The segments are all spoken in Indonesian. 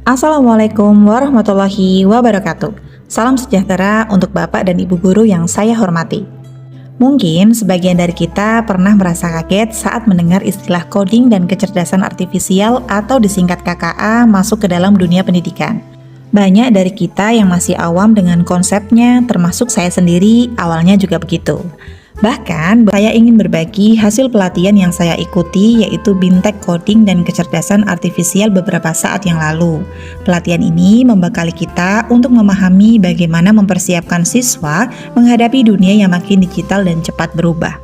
Assalamualaikum warahmatullahi wabarakatuh. Salam sejahtera untuk Bapak dan Ibu guru yang saya hormati. Mungkin sebagian dari kita pernah merasa kaget saat mendengar istilah coding dan kecerdasan artifisial atau disingkat KKA masuk ke dalam dunia pendidikan. Banyak dari kita yang masih awam dengan konsepnya, termasuk saya sendiri, awalnya juga begitu. Bahkan, saya ingin berbagi hasil pelatihan yang saya ikuti, yaitu Bintek Coding dan Kecerdasan Artifisial beberapa saat yang lalu. Pelatihan ini membekali kita untuk memahami bagaimana mempersiapkan siswa menghadapi dunia yang makin digital dan cepat berubah.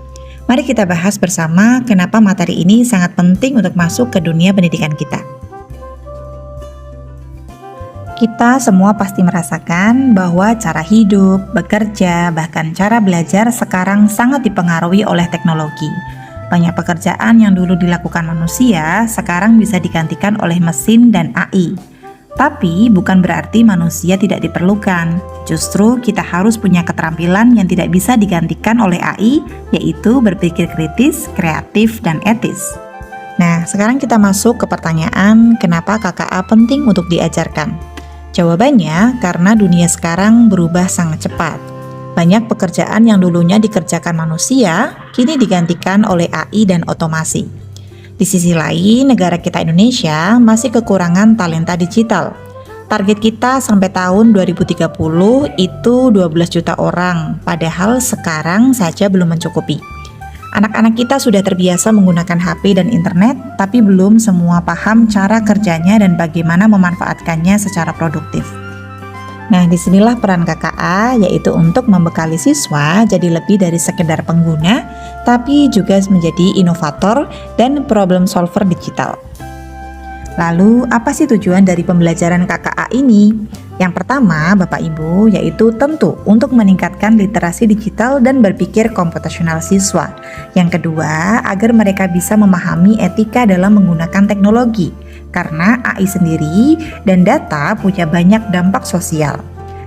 Mari kita bahas bersama kenapa materi ini sangat penting untuk masuk ke dunia pendidikan kita. Kita semua pasti merasakan bahwa cara hidup, bekerja, bahkan cara belajar sekarang sangat dipengaruhi oleh teknologi. Banyak pekerjaan yang dulu dilakukan manusia, sekarang bisa digantikan oleh mesin dan AI. Tapi bukan berarti manusia tidak diperlukan. Justru kita harus punya keterampilan yang tidak bisa digantikan oleh AI, yaitu berpikir kritis, kreatif, dan etis. Nah, sekarang kita masuk ke pertanyaan kenapa KKA penting untuk diajarkan. Jawabannya, karena dunia sekarang berubah sangat cepat. Banyak pekerjaan yang dulunya dikerjakan manusia, kini digantikan oleh AI dan otomasi. Di sisi lain, negara kita Indonesia masih kekurangan talenta digital. Target kita sampai tahun 2030 itu 12 juta orang, padahal sekarang saja belum mencukupi. Anak-anak kita sudah terbiasa menggunakan HP dan internet, tapi belum semua paham cara kerjanya dan bagaimana memanfaatkannya secara produktif. Nah, disinilah peran KKA, yaitu untuk membekali siswa jadi lebih dari sekedar pengguna, tapi juga menjadi inovator dan problem solver digital. Lalu, apa sih tujuan dari pembelajaran KKA ini? Yang pertama, Bapak Ibu, yaitu tentu untuk meningkatkan literasi digital dan berpikir komputasional siswa. Yang kedua, agar mereka bisa memahami etika dalam menggunakan teknologi, karena AI sendiri dan data punya banyak dampak sosial.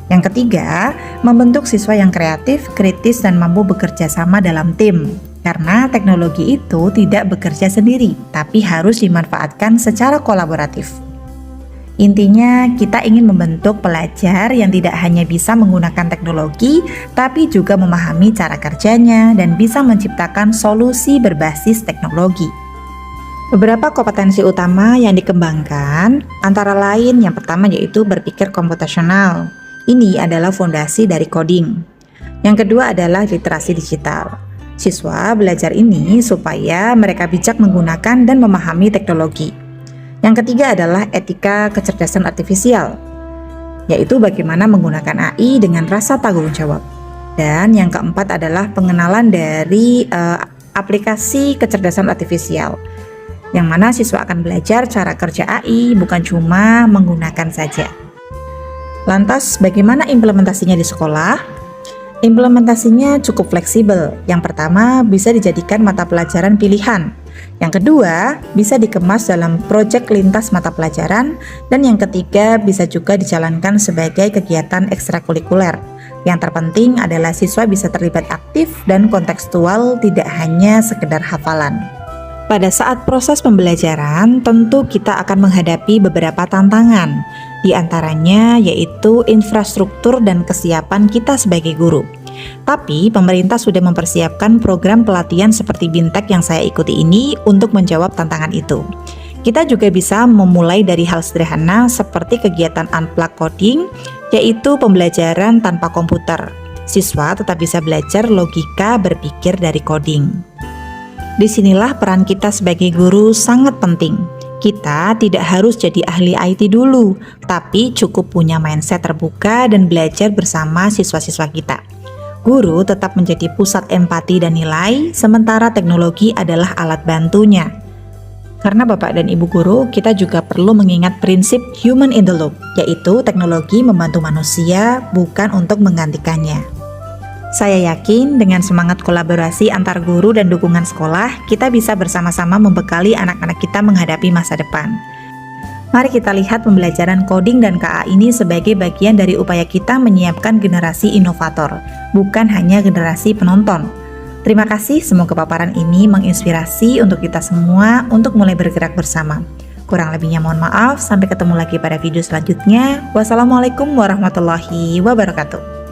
Yang ketiga, membentuk siswa yang kreatif, kritis, dan mampu bekerja sama dalam tim. Karena teknologi itu tidak bekerja sendiri, tapi harus dimanfaatkan secara kolaboratif. Intinya, kita ingin membentuk pelajar yang tidak hanya bisa menggunakan teknologi, tapi juga memahami cara kerjanya dan bisa menciptakan solusi berbasis teknologi. Beberapa kompetensi utama yang dikembangkan, antara lain yang pertama yaitu berpikir komputasional. Ini adalah fondasi dari coding. Yang kedua adalah literasi digital. Siswa belajar ini supaya mereka bijak menggunakan dan memahami teknologi. Yang ketiga adalah etika kecerdasan artifisial, yaitu bagaimana menggunakan AI dengan rasa tanggung jawab. Dan yang keempat adalah pengenalan dari aplikasi kecerdasan artifisial, yang mana siswa akan belajar cara kerja AI bukan cuma menggunakan saja. Lantas, bagaimana implementasinya di sekolah? Implementasinya cukup fleksibel. Yang pertama, bisa dijadikan mata pelajaran pilihan. Yang kedua, bisa dikemas dalam proyek lintas mata pelajaran. Dan yang ketiga, bisa juga dijalankan sebagai kegiatan ekstrakurikuler. Yang terpenting adalah siswa bisa terlibat aktif dan kontekstual, tidak hanya sekedar hafalan. Pada saat proses pembelajaran, tentu kita akan menghadapi beberapa tantangan. Di antaranya yaitu infrastruktur dan kesiapan kita sebagai guru. Tapi pemerintah sudah mempersiapkan program pelatihan seperti Bintek yang saya ikuti ini untuk menjawab tantangan itu. Kita juga bisa memulai dari hal sederhana seperti kegiatan unplug coding, yaitu pembelajaran tanpa komputer. Siswa tetap bisa belajar logika berpikir dari coding. Disinilah peran kita sebagai guru sangat penting. Kita tidak harus jadi ahli IT dulu, tapi cukup punya mindset terbuka dan belajar bersama siswa-siswa kita. Guru tetap menjadi pusat empati dan nilai, sementara teknologi adalah alat bantunya. Karena Bapak dan Ibu guru, kita juga perlu mengingat prinsip human in the loop, yaitu teknologi membantu manusia, bukan untuk menggantikannya. Saya yakin dengan semangat kolaborasi antar guru dan dukungan sekolah, kita bisa bersama-sama membekali anak-anak kita menghadapi masa depan. Mari kita lihat pembelajaran coding dan KA ini sebagai bagian dari upaya kita menyiapkan generasi inovator, bukan hanya generasi penonton. Terima kasih, semoga paparan ini menginspirasi untuk kita semua untuk mulai bergerak bersama. Kurang lebihnya mohon maaf, sampai ketemu lagi pada video selanjutnya. Wassalamualaikum warahmatullahi wabarakatuh.